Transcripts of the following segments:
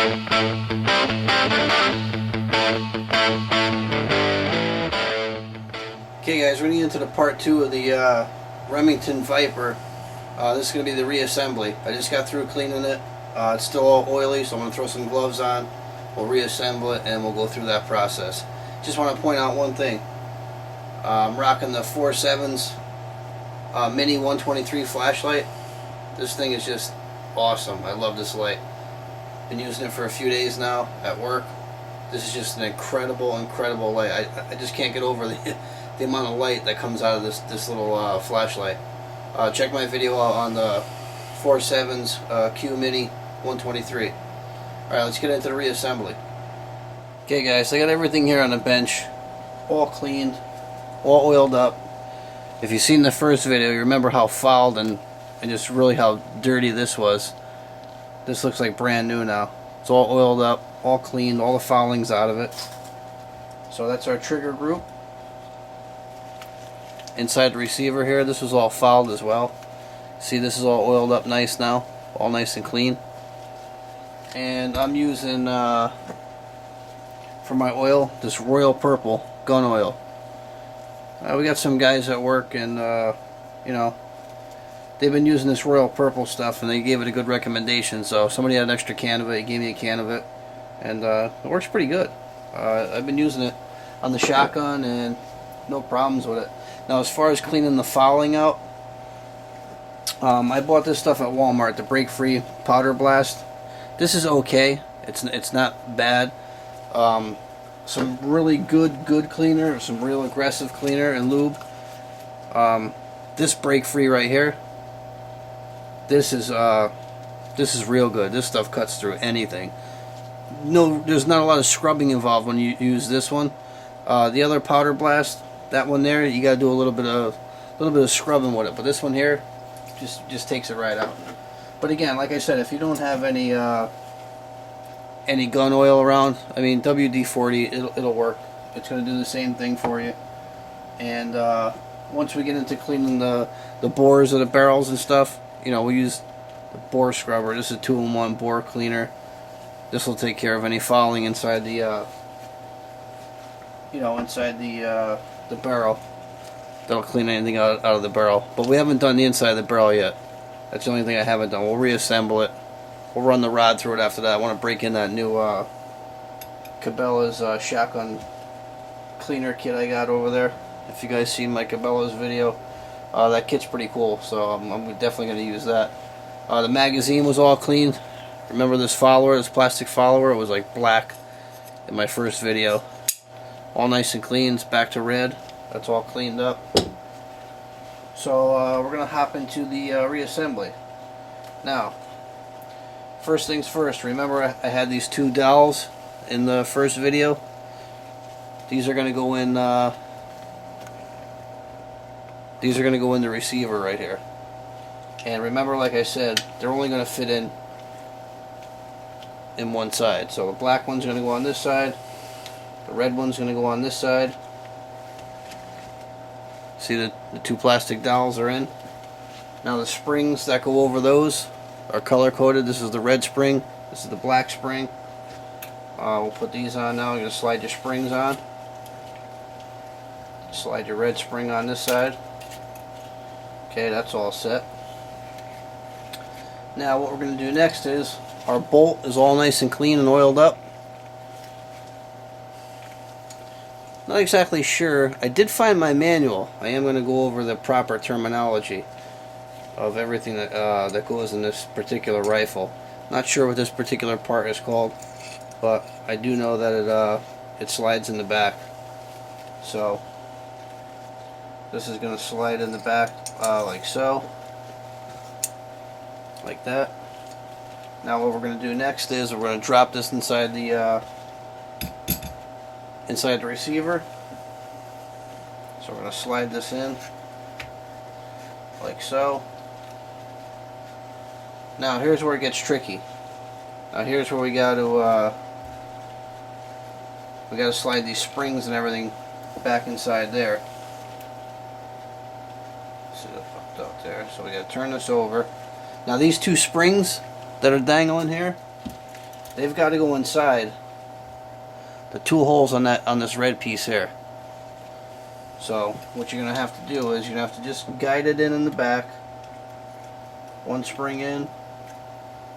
Okay guys, we're going to get into the part 2 of the Remington Viper. This is going to be the reassembly. I just got through cleaning it. It's still all oily, so I'm going to throw some gloves on. We'll reassemble it and we'll go through that process. Just want to point out one thing. I'm rocking the 4.7's mini 123 flashlight. This thing is just awesome. I love this light. Been using it for a few days now at work. This is just an incredible light. I just can't get over the amount of light that comes out of this little flashlight. Check my video out on the 4.7's Q Mini 123. Alright, let's get into the reassembly. Okay guys, I got everything here on the bench, all cleaned, all oiled up. If you've seen the first video, you remember how fouled and just really how dirty this was. This looks like brand new now. It's all oiled up, all cleaned, all the fouling's out of it. So that's our trigger group. Inside the receiver here, this was all fouled as well. See, this is all oiled up nice now, all nice and clean. And I'm using for my oil this Royal Purple gun oil. We got some guys at work, and you know, they've been using this Royal Purple stuff, and they gave it a good recommendation. So somebody had an extra can of it. He gave me a can of it, and it works pretty good. I've been using it on the shotgun, and no problems with it. Now, as far as cleaning the fouling out, I bought this stuff at Walmart, the Break Free Powder Blast. This is okay. It's not bad. Some really good cleaner, some real aggressive cleaner and lube. This Break Free right here. This is real good. This stuff cuts through anything. No, there's not a lot of scrubbing involved when you use this one. The other Powder Blast, that one there, you gotta do a little bit of scrubbing with it. But this one here, just takes it right out. But again, like I said, if you don't have any gun oil around, I mean, WD-40, it'll work. It's gonna do the same thing for you. And once we get into cleaning the bores of the barrels and stuff, you know, we use the bore scrubber. This is a 2-in-1 bore cleaner. This will take care of any fouling inside the inside the barrel. That'll clean anything out of the barrel. But we haven't done the inside of the barrel yet. That's the only thing I haven't done. We'll reassemble it. We'll run the rod through it after that. I want to break in that new Cabela's shotgun cleaner kit I got over there. If you guys seen my Cabela's video, that kit's pretty cool. So I'm definitely going to use that. The magazine was all cleaned. Remember this follower, this plastic follower? It was like black in my first video. All nice and clean. It's back to red. That's all cleaned up. So we're going to hop into the reassembly. Now, first things first, remember I had these two dowels in the first video? These are going to go in the receiver right here. And remember, like I said, they're only going to fit in one side. So the black one's going to go on this side. The red one's going to go on this side. See, the two plastic dowels are in. Now the springs that go over those are color coded. This is the red spring. This is the black spring. We'll put these on now. You're going to slide your springs on. Slide your red spring on this side. Okay, that's all set. Now what we're going to do next is, our bolt is all nice and clean and oiled up. Not exactly sure. I did find my manual. I am going to go over the proper terminology of everything that goes in this particular rifle. Not sure what this particular part is called, but I do know that it slides in the back. So this is going to slide in the back like so, like that. Now what we're going to do next is we're going to drop this inside the receiver. So we're going to slide this in like so. Now here's where it gets tricky. Now here's where we got to slide these springs and everything back inside there. See, they're fucked up there. So we got to turn this over. Now these two springs that are dangling here, they've got to go inside the two holes on this red piece here. So what you're gonna have to do is you're gonna have to just guide it in the back. One spring in,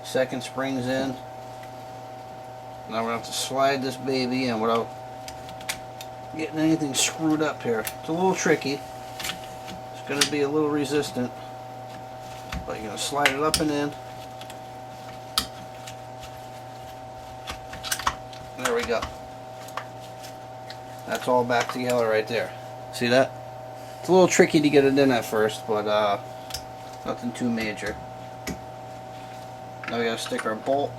second spring's in. Now we're gonna have to slide this baby in without getting anything screwed up here. It's a little tricky. It's gonna be a little resistant, but you're gonna slide it up and in. There we go. That's all back together right there. See that? It's a little tricky to get it in at first, but nothing too major. Now we gotta stick our bolt.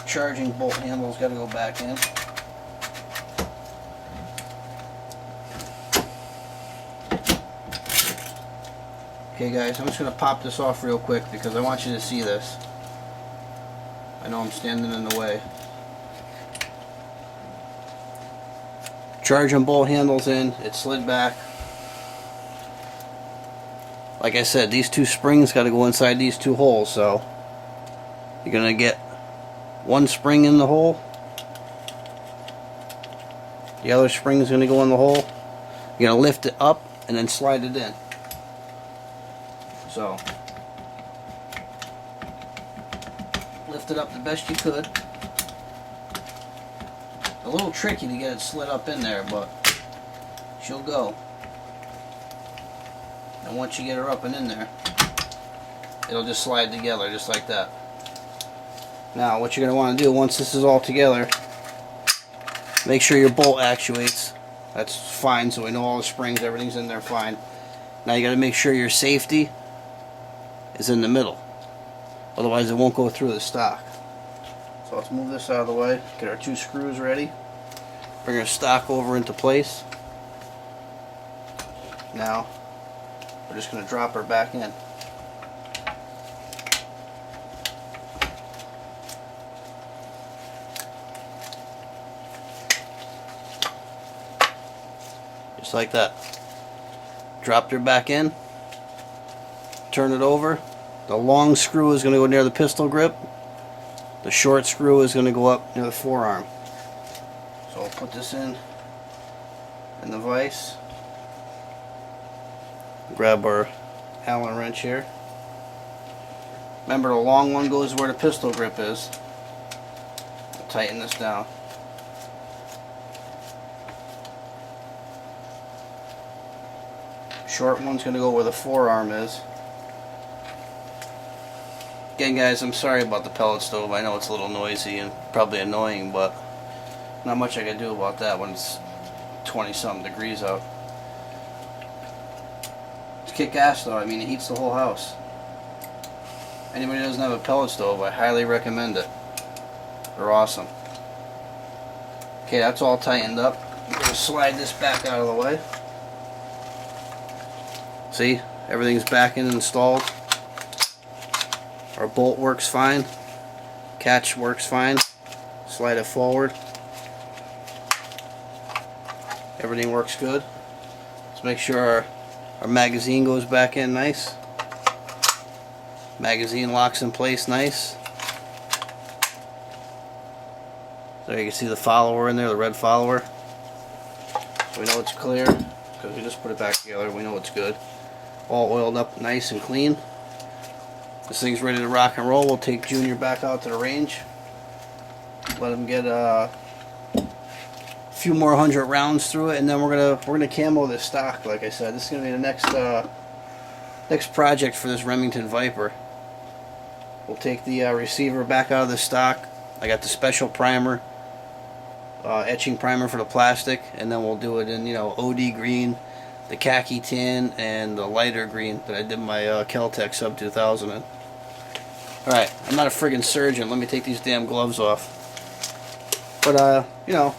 Charging bolt handle's gotta go back in. Okay guys, I'm just gonna pop this off real quick because I want you to see this. I know I'm standing in the way. Charging bolt handles in, it slid back. Like I said, these two springs got to go inside these two holes, so you're going to get one spring in the hole. The other spring is going to go in the hole. You're going to lift it up and then slide it in. So, lift it up the best you could. A little tricky to get it slid up in there, but she'll go. And once you get her up and in there, it'll just slide together just like that. Now what you're going to want to do once this is all together, make sure your bolt actuates. That's fine, so we know all the springs, everything's in there fine. Now you got to make sure your safety is in the middle. Otherwise it won't go through the stock. So let's move this out of the way, get our two screws ready, bring our stock over into place. Now we're just going to drop her back in. Just like that. Dropped her back in, turn it over. The long screw is going to go near the pistol grip. The short screw is going to go up near the forearm. So I'll put this in the vise. Grab our Allen wrench here. Remember, the long one goes where the pistol grip is. I'll tighten this down. Short one's going to go where the forearm is. Again guys, I'm sorry about the pellet stove. I know it's a little noisy and probably annoying, but not much I can do about that when it's 20 something degrees out. It's kick ass though. I mean, it heats the whole house. Anybody who doesn't have a pellet stove, I highly recommend it. They're awesome. Okay, that's all tightened up. I'm going to slide this back out of the way. See, everything's back in installed. Our bolt works fine. Catch works fine. Slide it forward. Everything works good. Let's make sure our magazine goes back in nice. Magazine locks in place nice. There you can see the follower in there, the red follower. So we know it's clear because we just put it back together. We know it's good. All oiled up nice and clean. This thing's ready to rock and roll. We'll take Junior back out to the range. Let him get a few more 100 rounds through it, and then we're gonna camo this stock. Like I said, this is gonna be the next project for this Remington Viper. We'll take the receiver back out of the stock. I got the special primer, etching primer for the plastic, and then we'll do it in OD green, the khaki tin, and the lighter green that I did my Kel-Tec Sub 2000 in. Alright, I'm not a friggin' surgeon. Let me take these damn gloves off. But, the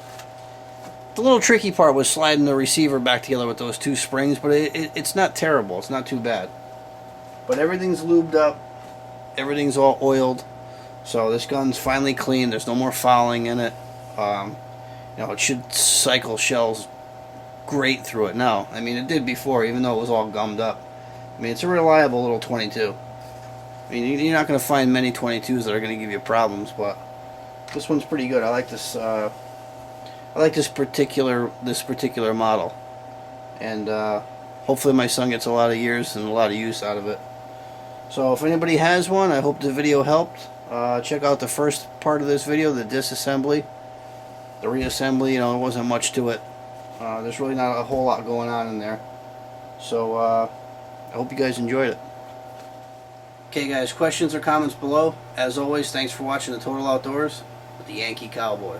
little tricky part was sliding the receiver back together with those two springs, but it's not terrible. It's not too bad. But everything's lubed up. Everything's all oiled. So this gun's finally clean. There's no more fouling in it. It should cycle shells great through it now. I mean, it did before, even though it was all gummed up. I mean, it's a reliable little 22. I mean, you're not going to find many 22s that are going to give you problems, but this one's pretty good. I like this. I like this particular model, and hopefully my son gets a lot of years and a lot of use out of it. So if anybody has one, I hope the video helped. Check out the first part of this video, the disassembly, the reassembly. You know, there wasn't much to it. There's really not a whole lot going on in there. So I hope you guys enjoyed it. Okay guys, questions or comments below. As always, thanks for watching the Total Outdoors with the Yankee Cowboy.